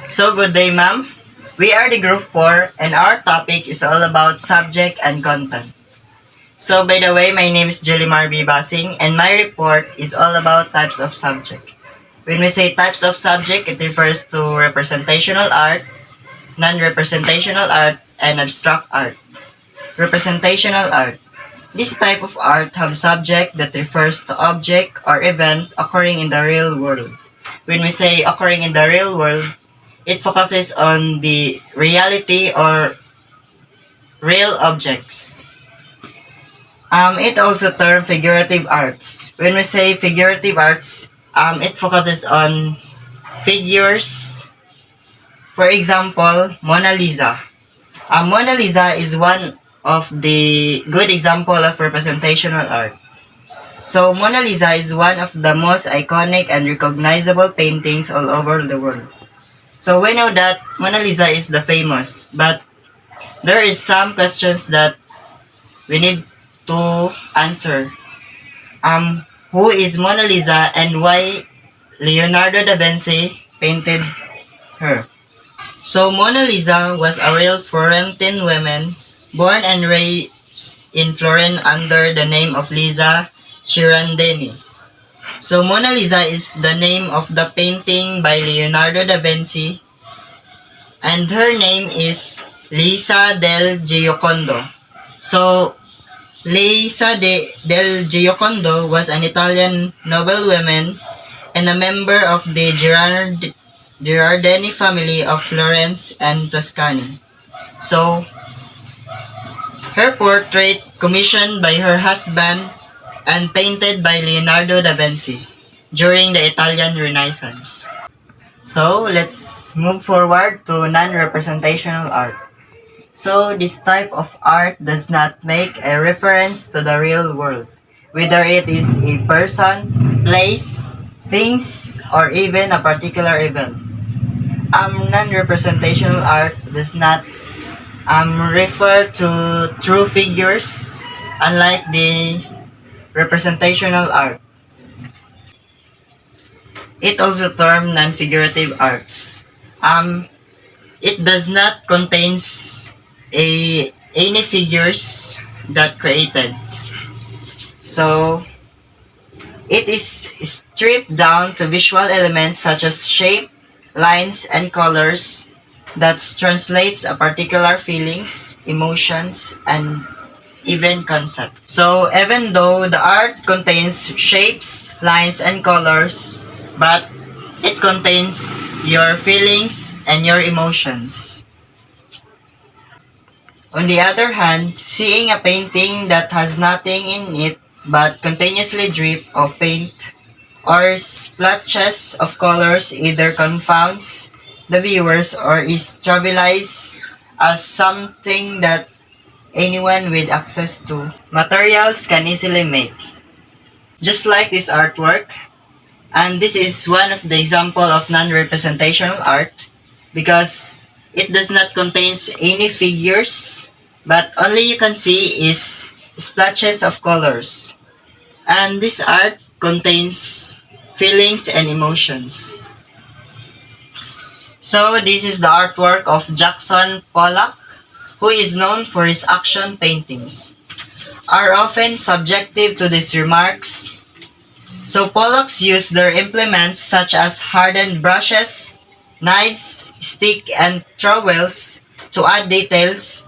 So good day, ma'am. We are the group 4 and our topic is all about subject and content. So by the way, my name is Juliemar and my report is all about types of subject. When we say types of subject, it refers to representational art, non-representational art, and abstract art. Representational art. This type of art have subject that refers to object or event occurring in the real world. When we say occurring in the real world, it focuses on the reality or real objects. It also termed figurative arts. When we say figurative arts, it focuses on figures. For example, Mona Lisa. Mona Lisa is one of the good example of representational art. So Mona Lisa is one of the most iconic and recognizable paintings all over the world. So we know that Mona Lisa is the famous, but there is some questions that we need to answer. Who is Mona Lisa and why Leonardo da Vinci painted her? So Mona Lisa was a real Florentine woman born and raised in Florence under the name of Lisa Girardini. So Mona Lisa is the name of the painting by Leonardo da Vinci and her name is Lisa del Giocondo. So del Giocondo was an Italian noblewoman and a member of the Girardini family of Florence and Tuscany. So her portrait commissioned by her husband and painted by Leonardo da Vinci during the Italian Renaissance. So let's move forward to non-representational art. So this type of art does not make a reference to the real world, whether it is a person, place, things, or even a particular event. Non-representational art does not refer to true figures, unlike the representational art. It also termed non-figurative arts. It does not contains any figures that created. So it is stripped down to visual elements such as shape, lines, and colors that translates a particular feelings, emotions, and even concept. So even though the art contains shapes, lines, and colors, but it contains your feelings and your emotions. On the other hand, seeing a painting that has nothing in it but continuously drip of paint or splotches of colors either confounds the viewers or is trivialized as something that anyone with access to materials can easily make. Just like this artwork, and this is one of the example of non-representational art because it does not contain any figures, but only you can see is splotches of colors. And this art contains feelings and emotions. So this is the artwork of Jackson Pollock, who is known for his action paintings, are often subjective to these remarks. So Pollocks use their implements such as hardened brushes, knives, stick, and trowels to add details,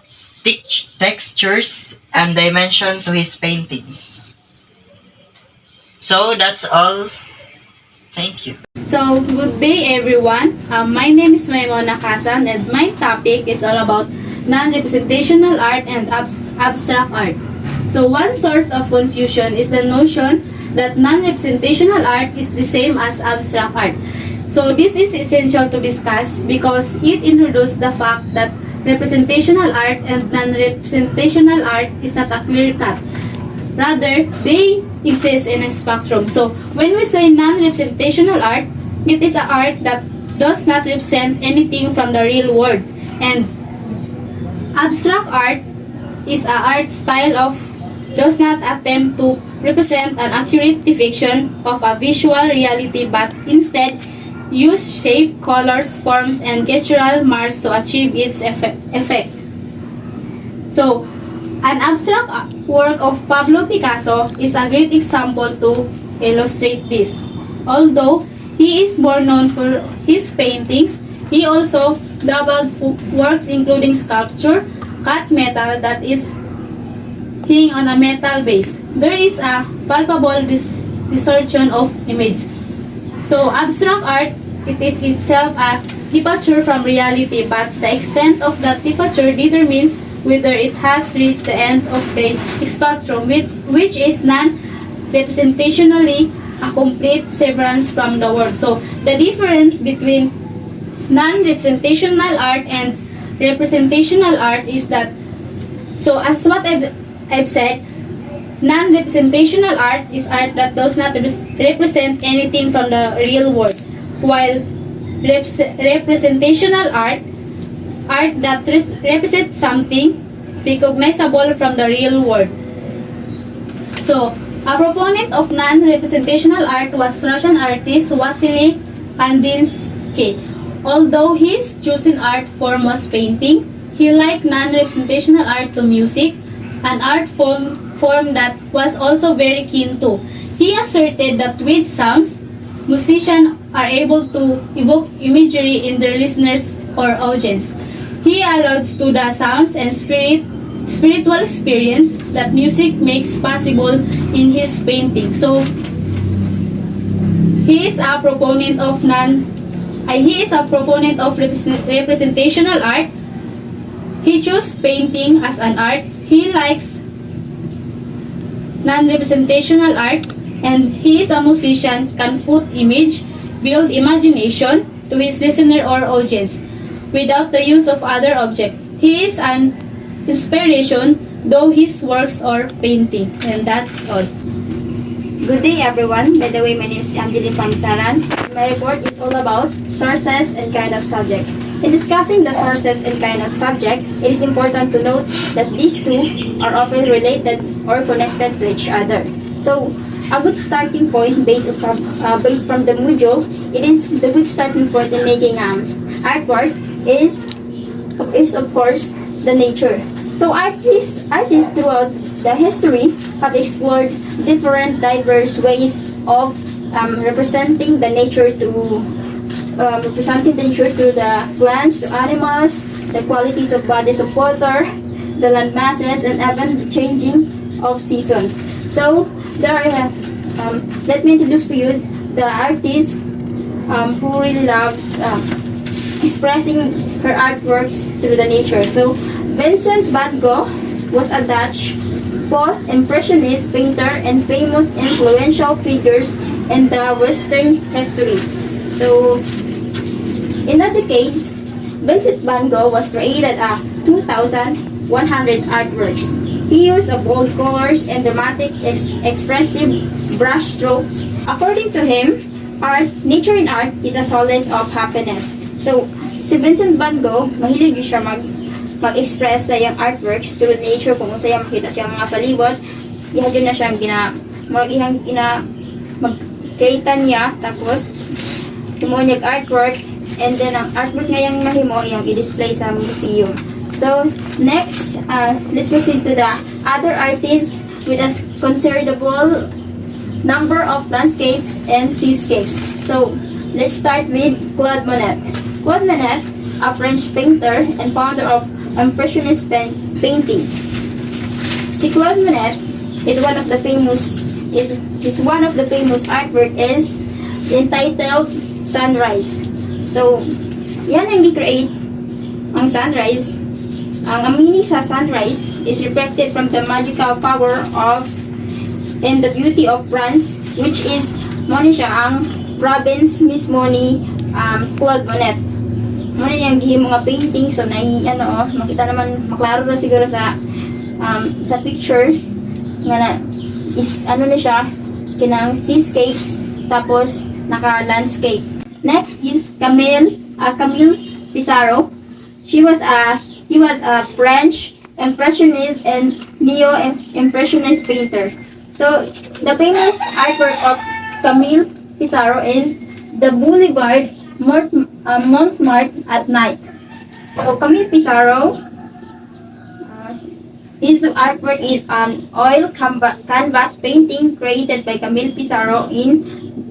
textures, and dimension to his paintings. So that's all. Thank you. So, good day everyone. My name is MAIMONA CASAN and my topic is all about non-representational art and abstract art. So, one source of confusion is the notion that non-representational art is the same as abstract art. So, this is essential to discuss because it introduces the fact that representational art and non-representational art is not a clear cut. Rather, they exist in a spectrum. So, when we say non-representational art, it is an art that does not represent anything from the real world. And abstract art is an art style of does not attempt to represent an accurate depiction of a visual reality, but instead use shape, colors, forms, and gestural marks to achieve its effect. So, an abstract work of Pablo Picasso is a great example to illustrate this. Although he is more known for his paintings, he also dabbled works including sculpture, cut metal that is hung on a metal base. There is a palpable distortion of image. So abstract art, it is itself a departure from reality, but the extent of that departure determines whether it has reached the end of the spectrum, which is non-representationally a complete severance from the world. So the difference between non-representational art and representational art is that, so as what I've said, non-representational art is art that does not represent anything from the real world, while representational art that represents something recognizable from the real world. So, a proponent of non-representational art was Russian artist Vasily Kandinsky. Although his chosen art form was painting, he liked non-representational art to music, an art form that was also very keen to. He asserted that with sounds, musicians are able to evoke imagery in their listeners or audience. He alludes to the sounds and spiritual experience that music makes possible in his painting. So, he is a proponent of representational art. He chose painting as an art. He likes non-representational art, and he is a musician, can put image, build imagination to his listener or audience without the use of other object. He is an inspiration, though his works are painting. And that's all. Good day everyone. By the way, my name is ANGELYN FAMISARAN. My report is all about sources and kind of subject. In discussing the sources and kind of subject, it is important to note that these two are often related or connected to each other. So, a good starting point based from the module, it is the good starting point in making artwork is of course the nature. So artists throughout the history have explored different diverse ways of representing the nature through the plants, the animals, the qualities of bodies of water, the land masses, and even the changing of seasons. So there are let me introduce to you the artist who really loves expressing her artworks through the nature. So Vincent van Gogh was a Dutch post-impressionist painter and famous influential figures in the Western history. So in the decades, Vincent van Gogh was created 2,100 artworks. He used bold colors and dramatic, expressive brush strokes. According to him, nature in art is a solace of happiness. So, si Vincent van Gogh, mahilig siya mag-express sa iyang artworks through nature, kung saan makita siya mga palibot. Ihadyo na siyang mag-create niya, tapos tumunyag artwork, and then ang artwork ngayang mahimo, iyang i-display sa museum. So, next, let's proceed to the other artists with a considerable number of landscapes and seascapes. So, let's start with Claude Monet. Claude Monet, a French painter and founder of Impressionist painting. Si Claude Monet is one of the famous artwork is entitled Sunrise. So, yan ang i-create ang sunrise. Ang meaning sa sunrise is reflected from the magical power of and the beauty of France, which is mo ni siya ang province mismo ni Claude Monet. Mo ni yung gihimo nga painting, so makita naman maklaro na siguro sa picture nga na is ni siya kinang seascapes tapos naka landscape. Next is Camille Pissarro. He was a French impressionist and neo-impressionist painter. So the famous artwork of Camille Pissarro is the Boulevard Montmartre at night. So Camille Pissarro, his artwork is an oil canvas painting created by Camille Pissarro in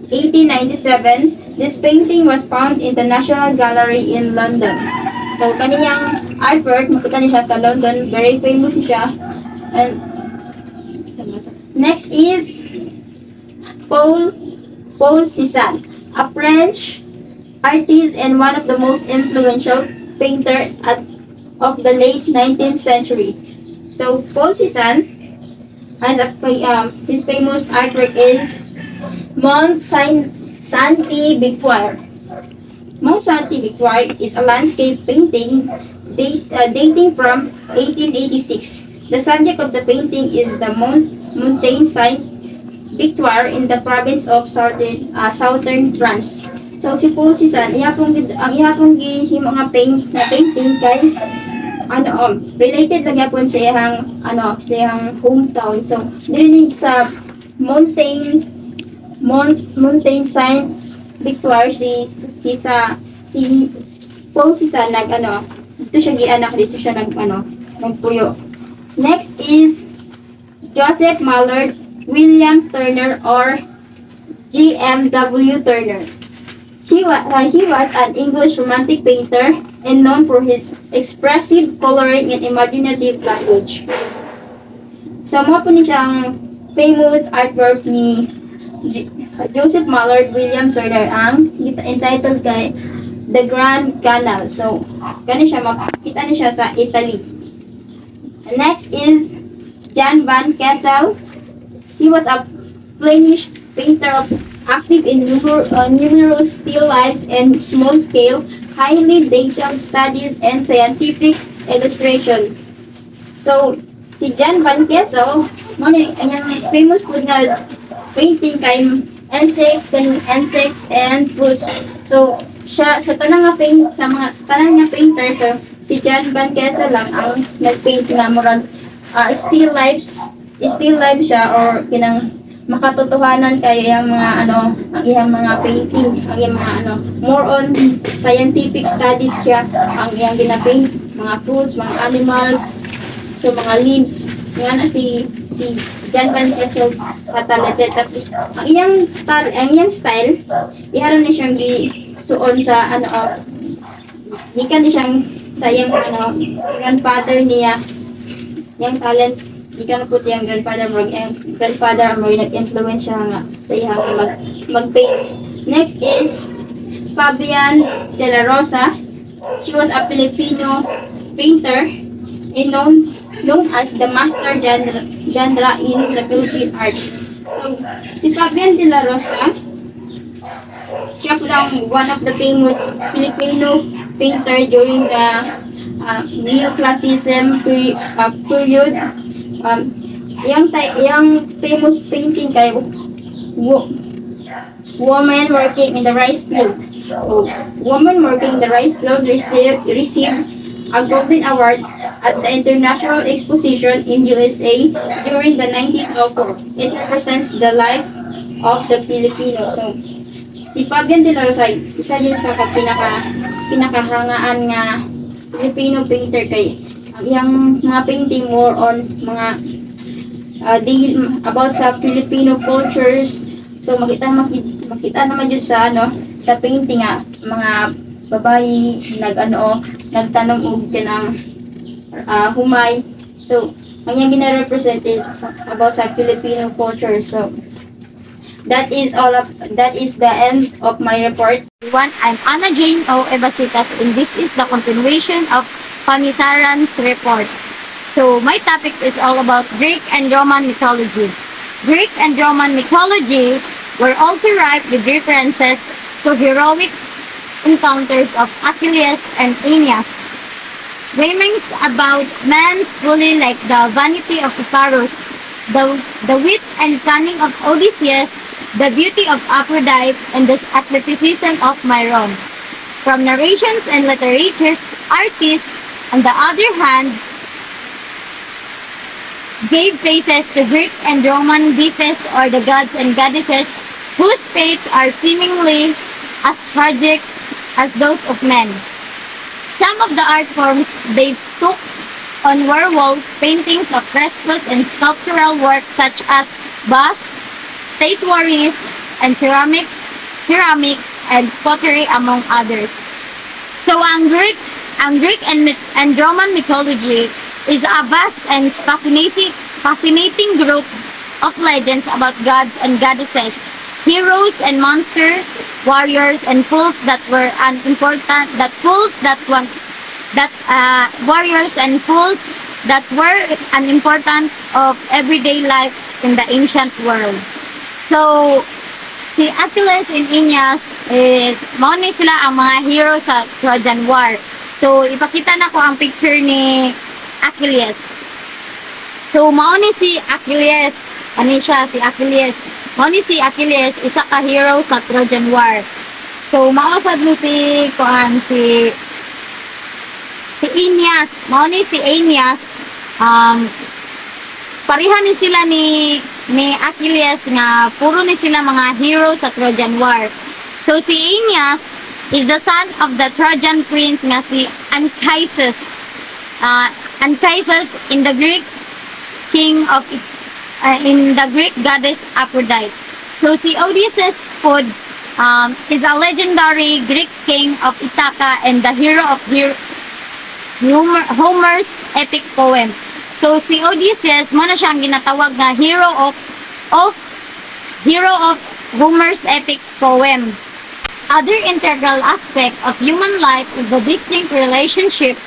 1897. This painting was found in the National Gallery in London. So kaniyang artwork, makita niya siya sa London, very famous siya. And next is Paul Cézanne, a French artist and one of the most influential painter of the late 19th century. So Paul Cézanne has his famous artwork is Mont Saint-Victoire. Mont Saint-Victoire is a landscape painting dating from 1886. The subject of the painting is the Mountain Saint-Victoire in the province of southern France. So si Paul Cézanne, ang ihapong gihimo nga painting kay related lang yapon sa iyang hometown. So dili sa Mountain Saint-Victoire si Paul Cézanne dito siya gianak, dito siya nagpuyo. Next is Joseph Mallard William Turner or GMW Turner. He was an English romantic painter and known for his expressive coloring and imaginative language. So, mo po ni siyang famous artwork ni Joseph Mallard William Turner ang entitled kay The Grand Canal. So, makita niya siya sa Italy. Next is Jan van Kessel. He was a Flemish painter active in numerous still lifes and small-scale, highly detailed studies and scientific illustration. So, si Jan van Kessel, ang famous po na painting kay insects and fruits. So, siya sa tanang nga painter, so si Jan van Kessel lang ang nag-paint nga murag still life siya or kinang makatotohanan kay ang mga ang iyang mga painting, ang iyang mga more on scientific studies siya ang iyang gina-paint, mga fruits, mga animals, so mga leaves. Nga si Jan van Kessel talented, tapos ang iyang style iharon ni siyang suon sa gikan ni siyang sa iyang grandfather niya, yung talent ikan po siyang grandfather mo nag-influence siya nga sa iyang mag-paint. Next is Fabian de la Rosa. She was a Filipino painter and known as the master genre in the Philippine art. So, si Fabian de la Rosa, siya po lang one of the famous Filipino painter during the Neoclassicism period. Yung famous painting kay Woman Working in the Rice Field. Woman Working in the Rice Field received a Golden Award at the International Exposition in USA during the 1904. It represents the life of the Filipino. So, si Fabian de la Rosa, isa din siya ka pinakahangaan nga Filipino painter kay ang iyang mga painting more on mga about sa Filipino cultures. So makita naman jud sa sa painting mga babayi nagtanom og kanang humay. So ang iyang gina-represent is about sa Filipino culture. So that is the end of my report. Everyone, I'm Anna Jane O. EBASITAS, and this is the continuation of FAMISARAN's report. So, my topic is all about Greek and Roman mythology. Greek and Roman mythology were also ripe with references to heroic encounters of Achilles and Aeneas. Rhymings about man's folly like the vanity of Icarus, the wit and cunning of Odysseus, the beauty of Aphrodite, and the athleticism of Myron. From narrations and literatures, artists, on the other hand, gave faces to Greek and Roman deities or the gods and goddesses whose fates are seemingly as tragic as those of men. Some of the art forms they took on were wall paintings of frescoes and sculptural work such as busts, statuaries, and ceramics, and pottery, among others. So ang Greek and Roman mythology is a vast and fascinating group of legends about gods and goddesses, heroes and monsters, warriors and fools that were warriors and fools that were an important of everyday life in the ancient world. So si Achilles and Aeneas is mao ni sila ang mga hero sa Trojan War. So ipakita na ko ang picture ni Achilles. So mao ni si Achilles, ani siya si Achilles. Mao ni si Achilles isa ka hero sa Trojan War. So mao sad ni si Aeneas. Mao ni si Aeneas, pareha ni sila ni Achilles nga puro ni sila mga hero sa Trojan War. So si Aeneas is the son of the Trojan prince nga si Anchises. Anchises in the Greek goddess Aphrodite. So si Odysseus is a legendary Greek king of Ithaca and the hero of Homer's epic poem. So si Odysseus mo na siya ang ginatawag na hero of Homer's epic poem. Other integral aspect of human life is the distinct relationship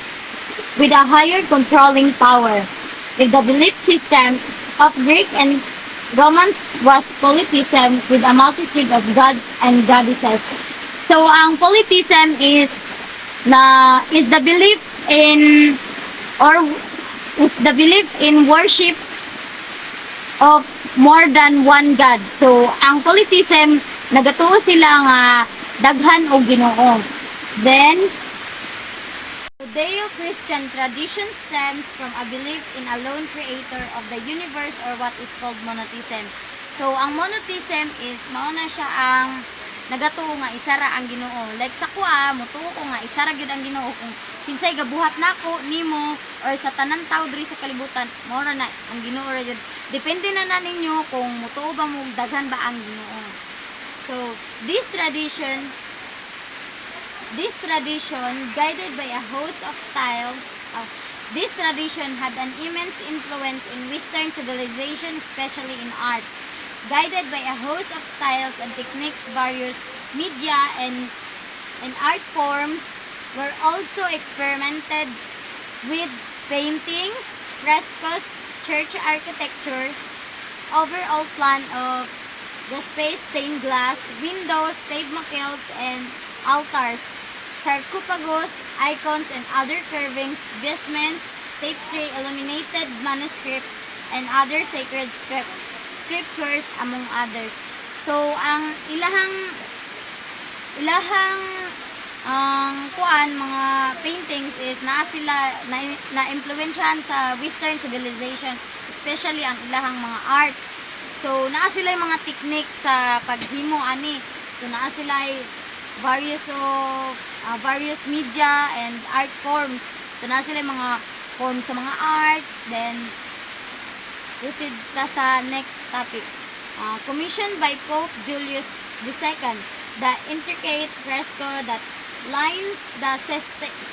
with a higher controlling power. If the belief system of Greek and Romans was polytheism with a multitude of gods and goddesses. So ang polytheism is the belief in worship of more than one God. So ang polytheism nagatuo sila nga daghan og Ginoo. Then Judeo-Christian tradition stems from a belief in a lone creator of the universe, or what is called monotheism. So ang monotheism is mao na siya ang nagatuo nga isa ra ang Ginoo. Like sa kuha, mutuo ko nga isa ra gyud ang Ginoo. Kung kinsay gabuhat nako nimo or sa tanan tawo diri sa kalibutan, mao ra na ang Ginoo ra gyud. Depende na ninyo kung mutuo ba mo daghan ba ang Ginoo. So this tradition, guided by a host of styles, this tradition had an immense influence in Western civilization, especially in art. Guided by a host of styles and techniques, various media and art forms were also experimented with: paintings, frescoes, church architecture, overall plan of the space, stained glass, windows, tabernacles, and altars, sarcophagus, icons, and other carvings, vestments, tapestry, illuminated manuscripts, and other sacred scriptures, among others. So ang ilahang mga paintings is na-impluwensyahan sa Western civilization, especially ang ilahang mga art. So naa sila mga techniques sa paghimo ani. So naa sila various media and art forms. So naa sila mga forms sa mga arts. Then proceed ta sa next topic. Commissioned by Pope Julius II, the intricate fresco that lines the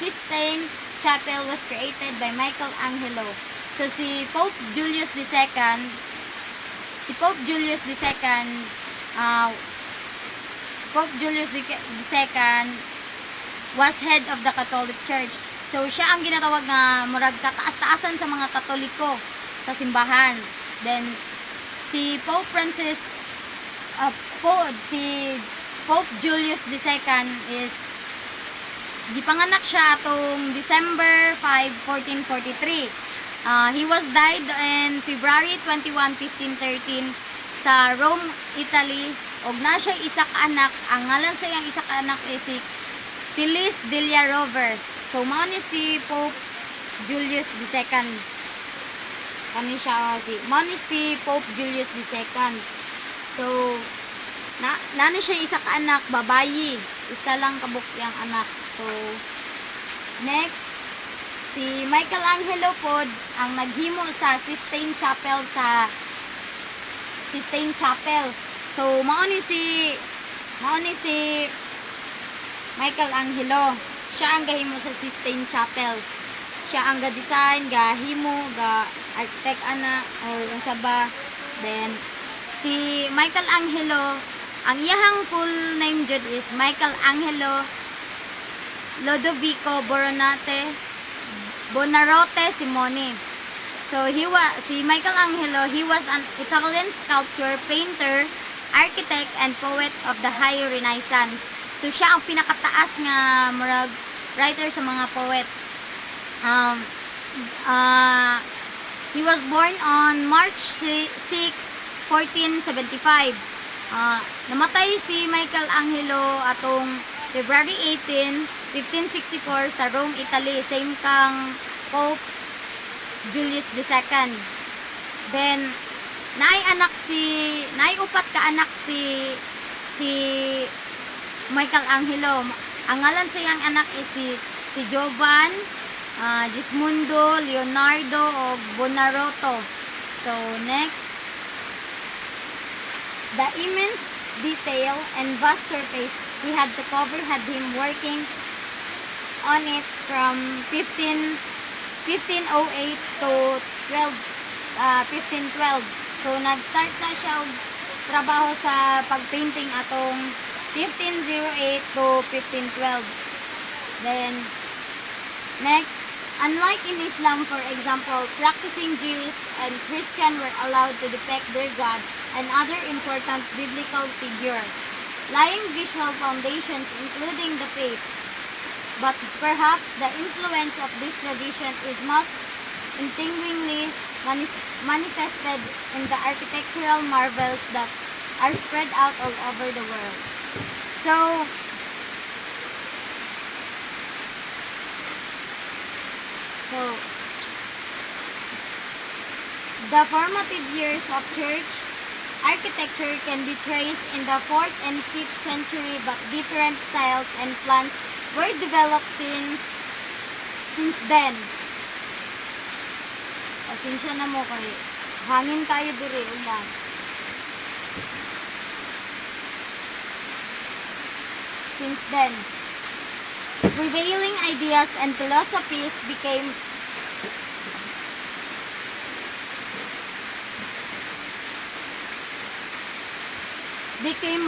Sistine Chapel was created by Michelangelo. So si Pope Julius II was head of the Catholic Church. So siya ang ginatawag nga murag kataas-taasan sa mga Katoliko sa simbahan. Then si Pope Julius II is gipanganak siya atong December 5, 1443. He was died in February 21, 1513 sa Rome, Italy. Og na siya isa ka anak. Ang ngalan sa iyang isa ka anak is si Phyllis Delia Rover. So mao ni si Pope Julius II. Mao ni si Pope Julius II. So na siya isa ka anak, babayi. isa lang kabukyang anak. So, next, si Michelangelo pod ang naghimo sa Sistine Chapel So, mao ni si Michelangelo. Siya ang gahimo sa Sistine Chapel. Siya ang ga-design, gahimo, ga-architect ana or unsa ba. Then si Michelangelo, ang iyahang full name jud is Michelangelo Lodovico Buonarroti Simoni. So si Michelangelo, he was an Italian sculptor, painter, architect, and poet of the High Renaissance. So siya ang pinakataas nga murag writer sa mga poet. He was born on March 6, 1475. Namatay si Michelangelo atong February 18, 1564 sa Rome, Italy, same kang Pope Julius II. Then naay upat ka anak si Michelangelo. Ang ngalan sa iyang anak is si Jovan, Gismundo, Leonardo o Buonarroti. So next, the immense detail and vast surface he had to cover had him working on it from 1508 to 1512. So nag-start na siya og trabaho sa pagpainting atong 1508 to 1512. Then next, unlike in Islam, for example, practicing Jews and Christians were allowed to depict their God and other important biblical figure, laying visual foundations including the faith. But perhaps the influence of this tradition is most intriguingly manifested in the architectural marvels that are spread out all over the world. So, the formative years of church architecture can be traced in the 4th and 5th century, but different styles and plans were developed since then. Pasensya na mo kay hangin kayo diri ulan. Since then, prevailing ideas and philosophies became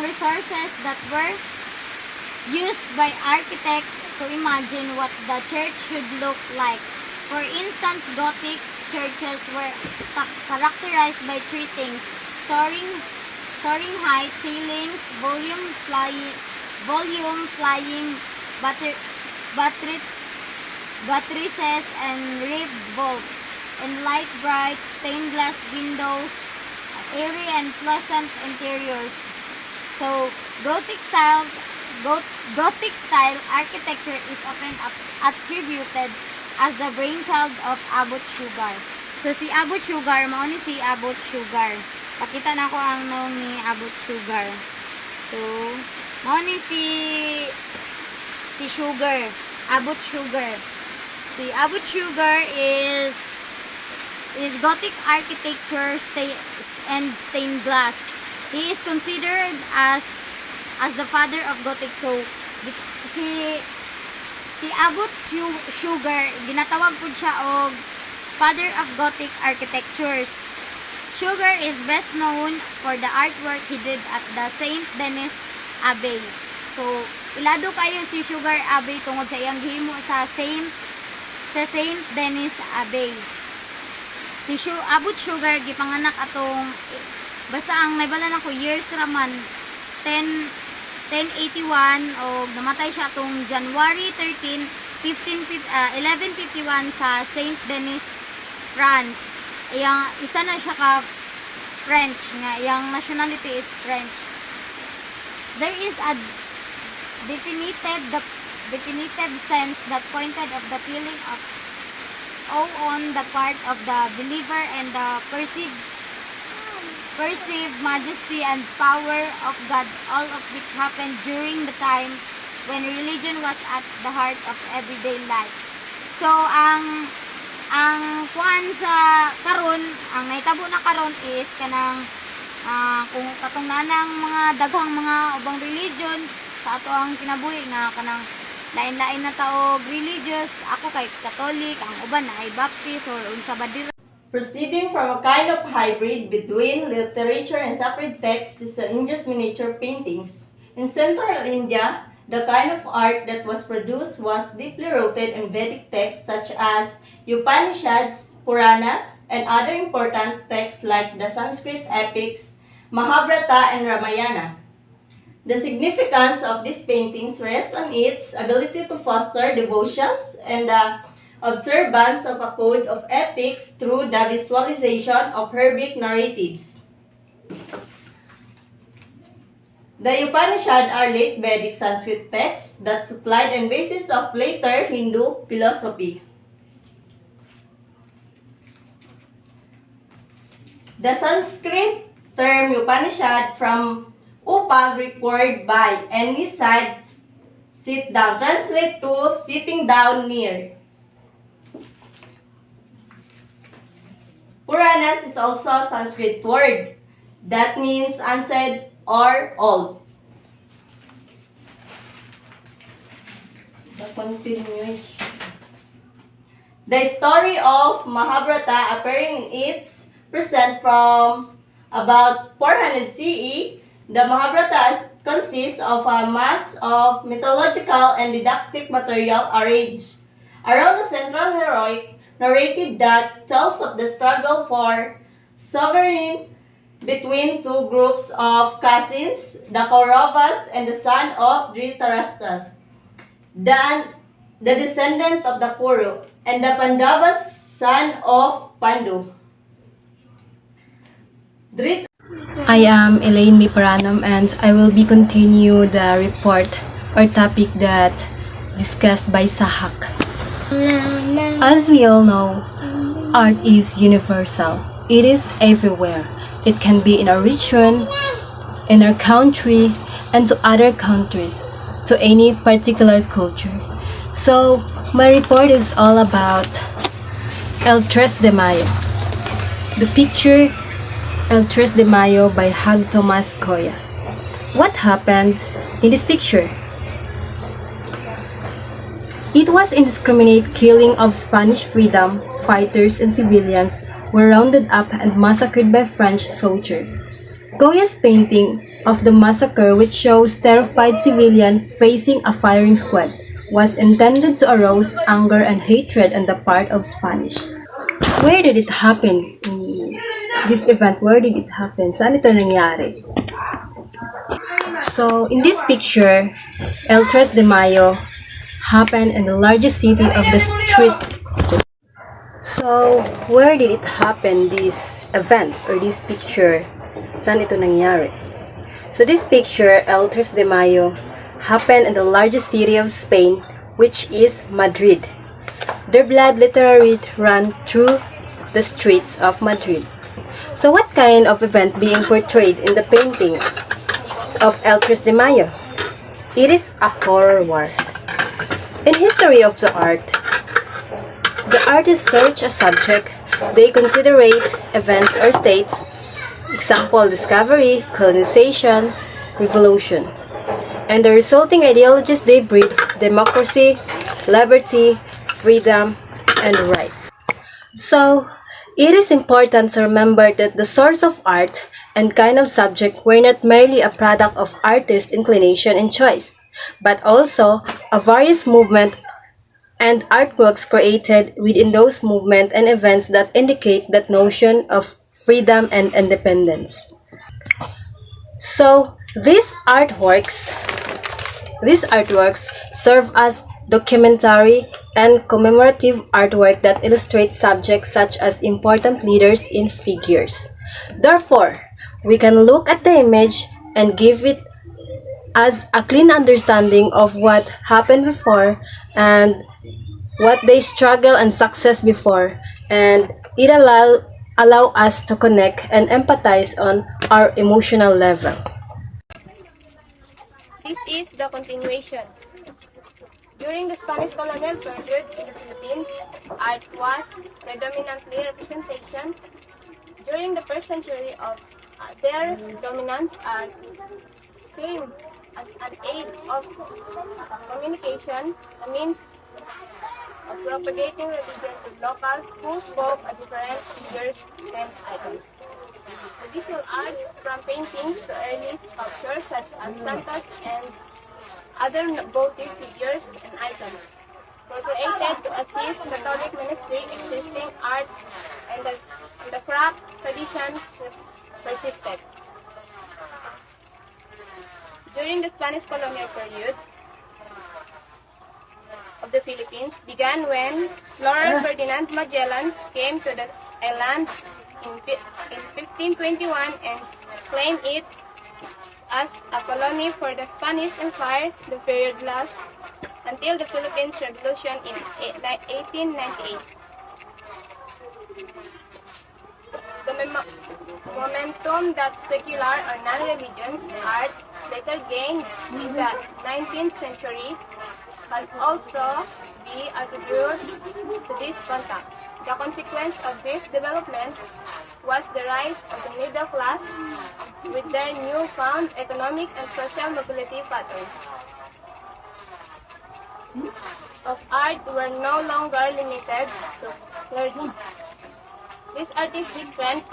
resources that were used by architects to imagine what the church should look like. For instance, Gothic churches were characterized by three things: soaring height, ceilings, volume flying buttresses, and ribbed vaults, and light bright stained glass windows, airy and pleasant interiors. So Gothic style architecture is often attributed as the brainchild of Abbot Sugar. So si Abbot Sugar, mao ni si Abbot Sugar. Pakita na ko ang naong ni Abbot Sugar. So mao ni si Sugar, Abbot Sugar. Si Abbot Sugar is Gothic architecture and stained glass. He is considered as the father of Gothic. So si Abbot Sugar, ginatawag po siya og father of Gothic architectures. Sugar is best known for the artwork he did at the Saint Denis Abbey. So ilado kayo si Sugar Abbey tungod sa iyang himo sa Saint Denis Abbey. Si Abbot Sugar gipanganak atong basta ang naibalan ako years raman 1081 o namatay siya atong January 13, 1151 sa Saint Denis, France. Isa na siya ka French nga, iyang nationality is French. There is a definitive sense that pointed of the feeling of awe on the part of the believer and the perceived majesty and power of God, all of which happened during the time when religion was at the heart of everyday life. So, ang kuan sa karon, ang naitabo na karon is kanang kung katong nanang mga daghang mga ubang religion sa ato ang kinabuhi nga kanang lain-lain na taog religious. Ako kay Catholic, ang uban na ay Baptist or unsa ba dira. Proceeding from a kind of hybrid between literature and sacred texts is the India's miniature paintings. In central India, the kind of art that was produced was deeply rooted in Vedic texts such as Upanishads, Puranas, and other important texts like the Sanskrit epics, Mahabharata and Ramayana. The significance of these paintings rests on its ability to foster devotions and the observance of a code of ethics through the visualization of Herbic narratives. The Upanishad are late Vedic Sanskrit texts that supplied a basis of later Hindu philosophy. The Sanskrit term Upanishad from Upa, Greek word by, any side, sit down, translate to sitting down near. Puranas is also a Sanskrit word that means unsaid or old. The continuation. The story of Mahabharata appearing in its present from about 400 CE, the Mahabharata consists of a mass of mythological and didactic material arranged around a central heroic narrative that tells of the struggle for sovereignty between two groups of cousins, the Kauravas and the son of Dhritarashtra, the descendant of the Kuru, and the Pandavas, son of Pandu. I am ELAINE MIPARANUM and I will be continue the report or topic that discussed by SAHAK. As we all know, art is universal. It is everywhere. It can be in our region, in our country, and to other countries, to any particular culture. So, my report is all about El Tres de Mayo. The picture El Tres de Mayo by Hag Tomas Coya. What happened in this picture? It was indiscriminate killing of Spanish freedom fighters and civilians were rounded up and massacred by French soldiers. Goya's painting of the massacre, which shows terrified civilian facing a firing squad, was intended to arouse anger and hatred on the part of Spanish. Where did it happen? This event, where did it happen? Saan ito nangyari? So, in this picture, El Tres de Mayo happened in the largest city of the street. So, where did it happen, this event or this picture? Saan ito nangyari? So, this picture, El Tres de Mayo, happened in the largest city of Spain, which is Madrid. Their blood literally ran through the streets of Madrid. So, what kind of event being portrayed in the painting of El Tres de Mayo? It is a horror war. In history of the art, the artists search a subject, they considerate events or states, example, discovery, colonization, revolution, and the resulting ideologies they breed, democracy, liberty, freedom, and rights. So, it is important to remember that the source of art and kind of subject were not merely a product of artist inclination and choice, but also a various movement and artworks created within those movements and events that indicate that notion of freedom and independence. So, these artworks serve as documentary and commemorative artwork that illustrate subjects such as important leaders in figures. Therefore, we can look at the image and give it as a clean understanding of what happened before and what they struggle and success before, and it allow us to connect and empathize on our emotional level. This is the continuation. During the Spanish colonial period in the Philippines, art was predominantly representation. During the first century of their dominance, art came as an aid of communication, a means of propagating religion to locals who spoke a different figures and icons. The visual art, from paintings to early sculptures such as santos and other votive figures and icons, were created to assist Catholic ministry existing art, and the craft tradition persisted. During the Spanish colonial period of the Philippines began when Explorer Ferdinand Magellan came to the island in 1521 and claimed it as a colony for the Spanish Empire. The period lasted until the Philippines Revolution in 1898. The momentum that secular or non-religious art later gained in the 19th century can also be attributed to this contact. The consequence of this development was the rise of the middle class with their newfound economic and social mobility patterns. Of art were no longer limited to clergy. This artistic trend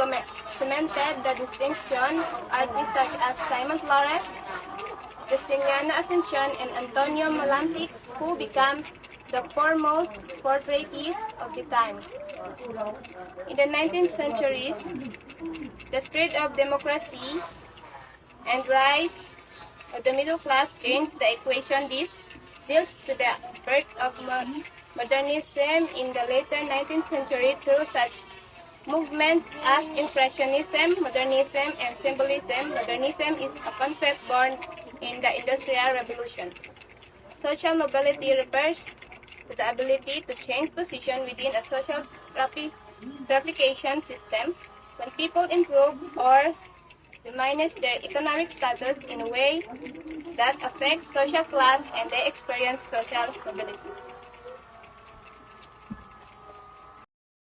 cemented the distinction of artists such as Simon Flores, Justiniano Ascension, and Antonio Malantic, who became the foremost portraitists of the time. In the 19th century, the spread of democracy and rise of the middle class changed the equation. This deals to the birth of modernism in the later 19th century through such movements as Impressionism, Modernism, and Symbolism. Modernism is a concept born in the Industrial Revolution. Social mobility refers to the ability to change position within a social stratification system when people improve or diminish their economic status in a way that affects social class and they experience social mobility.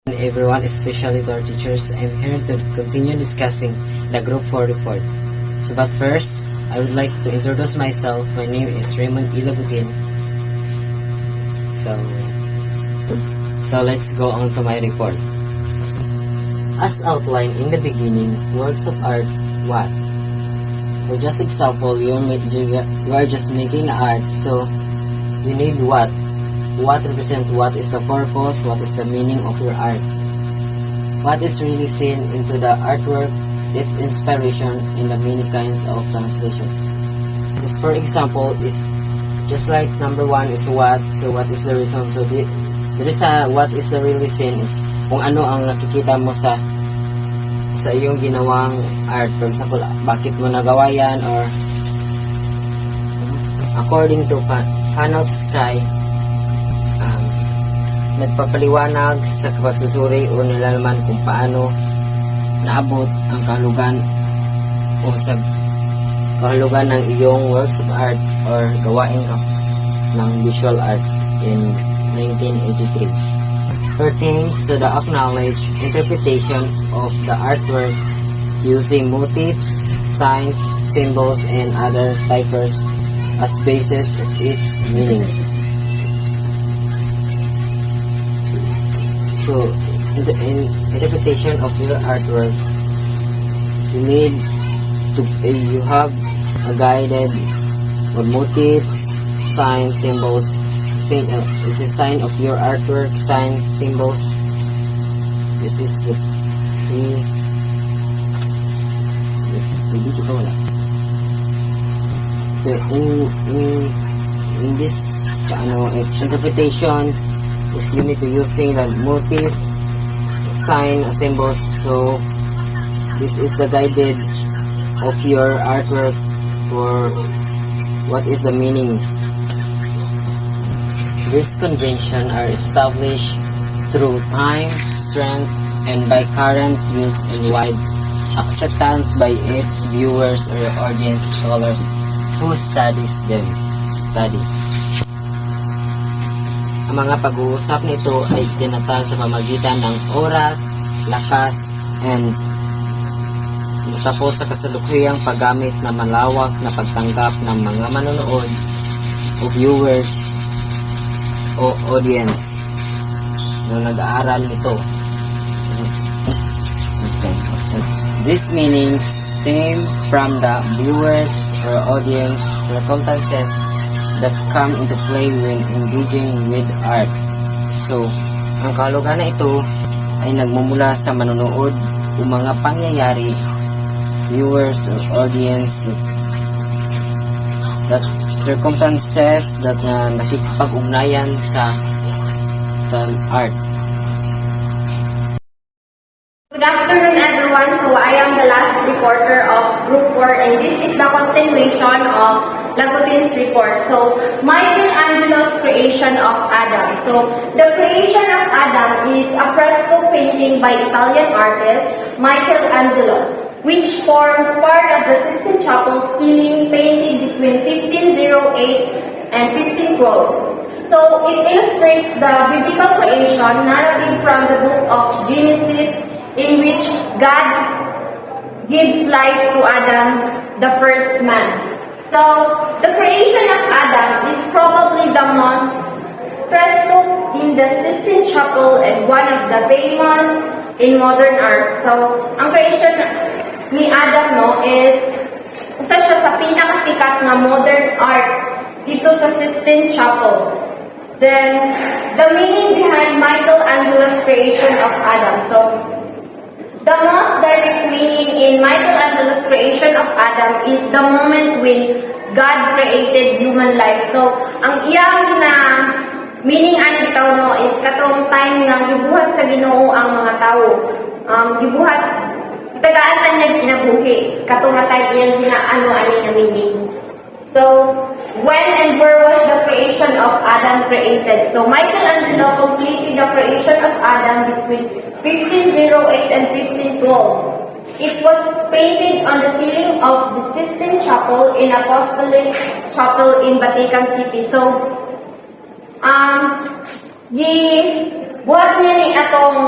Everyone, especially to our teachers, I'm here to continue discussing the Group 4 report. But first, I would like to introduce myself. My name is Raymond LAGUTIN. So let's go on to my report. As outlined in the beginning, works of art, what? For just example, you are just making art, so you need what? What represent what is the purpose, what is the meaning of your art. What is really seen into the artwork, its inspiration in the many kinds of translation. Just for example, is just like number one is what, so what is the reason. So there is a what is the really seen is kung ano ang nakikita mo sa iyong ginawang art. For example, bakit mo nagawa yan, or according to Fan of Sky, nagpapaliwanag sa pagsusuri o nilalaman kung paano naabot ang kahulugan o sa kahulugan ng iyong works of art or gawain ng visual arts in 1983. Pertains to the acknowledged interpretation of the artwork using motifs, signs, symbols, and other ciphers as basis of its meaning. So, in interpretation of your artwork, you have a guided or motifs, signs, symbols, the sign of your artwork, sign, symbols. This is the so in this interpretation is you need to using the motif, sign, symbols. So this is the guided of your artwork for what is the meaning. These conventions are established through time, strength, and by current use and wide acceptance by its viewers or audience scholars who studies them. Ang mga pag-uusap nito ay tinatag sa pamagitan ng oras, lakas, and tapos sa kasalukuyang paggamit na malawak na pagtanggap ng mga manonood o viewers o audience na nag-aaral nito. These meanings stem from the viewers or audience circumstances that come into play when engaging with art. So, ang kahulugan na ito ay nagmumula sa manonood o mga pangyayari, viewers or audience, that circumstances that na nakikipag-ugnayan sa art. Good afternoon, everyone. So I am the last reporter of Group 4, and this is the continuation of Lagutin's report. So, Michelangelo's creation of Adam. So, the creation of Adam is a fresco painting by Italian artist Michelangelo, which forms part of the Sistine Chapel ceiling painted between 1508 and 1512. So, it illustrates the biblical creation narrative from the book of Genesis, in which God gives life to Adam, the first man. So, the creation of Adam is probably the most fresco in the Sistine Chapel and one of the famous in modern art. So, ang creation ni Adam, no, is isa siya sa pinakasikat na modern art dito sa Sistine Chapel. Then, the meaning behind Michelangelo's creation of Adam. So, the most direct meaning in Michelangelo's creation of Adam is the moment when God created human life. So, ang iyang na meaning ani bitaw no is katong time nga gibuhat sa Ginoo ang mga tawo. Gibuhat tagaan ta niya kinabuhi. Katong nga time iyang ginaano ani na meaning. So, when and where was the creation of Adam created? So, Michelangelo completed the creation of Adam between 1508 and 1512. It was painted on the ceiling of the Sistine Chapel in Apostolic Chapel in Vatican City. So, buhat niya ni atong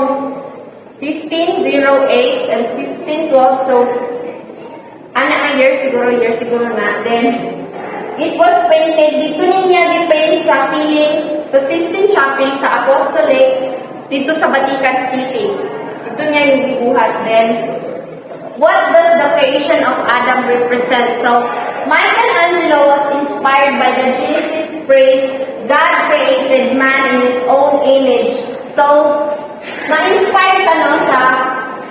1508 and 1512. So, anak na year siguro na. Then, it was painted, dito niya di-paint sa ceiling, sa Sistine Chapel, sa Apostolic, dito sa Vatican City. Ito niya yung gibuhat. Then, what does the creation of Adam represent? So, Michelangelo was inspired by the Genesis phrase, God created man in His own image. So, na-inspire ka no, sa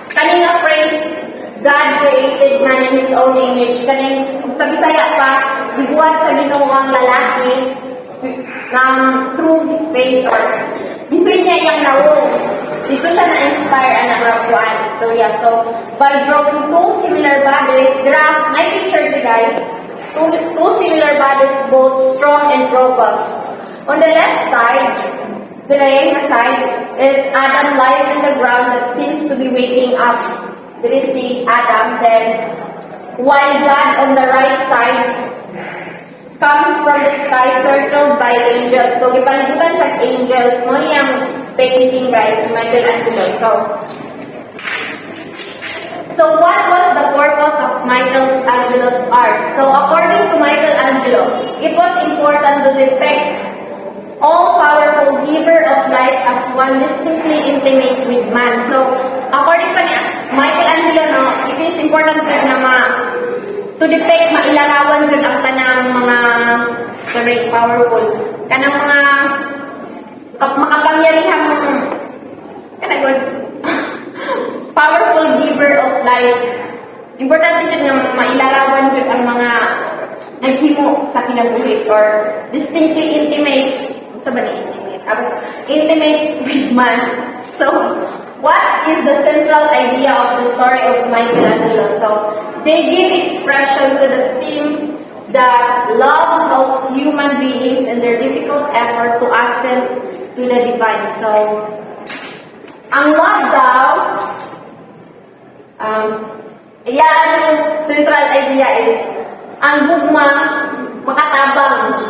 kanina phrase, God created man in His own image. Kaning sa Bisaya pa, gibuhat sa Ginoo ang lalaki through His face or gisuin niya yung nawo. Dito siya na-inspire ang naglakuan istorya. So, by drawing two similar bodies, na picture to guys, two similar bodies, both strong and robust. On the left side, the right side, is Adam lying on the ground that seems to be waking up. There is si Adam, then, while God on the right side comes from the sky circled by angels. So, ipalibutan siya angels. Mo niyang painting, guys, Michelangelo. So, what was the purpose of Michelangelo's art? So, according to Michelangelo, it was important to depict all-powerful giver of life as one distinctly intimate with man. So, according pa niya, Michelangelo, no, it is important na to depict, mailarawan dyan ang tanang mga very powerful. Kanang mga makapangyarihang powerful giver of life. Importante dyan nga mailarawan dyan ang mga naghimo sa kinabuhi or distinctly intimate. Sa ba ni intimate? Intimate with man. So, what is the central idea of the story of Michelangelo? So, they give expression to the theme that love helps human beings in their difficult effort to ascend to the divine. So, ang love daw, ang central idea is, ang gugma, makatabang.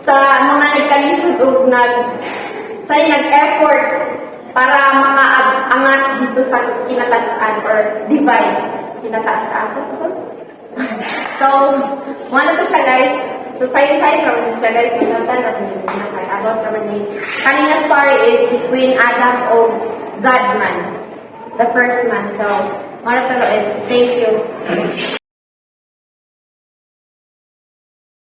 sa mga nagkalisod o nag-effort para makaangat dito sa kinatasan or divine. Kinataas-taasan ko. So, muna to siya guys. So, side-side naman siya guys. Minsantan naman siya about naman ni. Kaninga story is between Adam o God man. The first man. So, muna to. Thank you.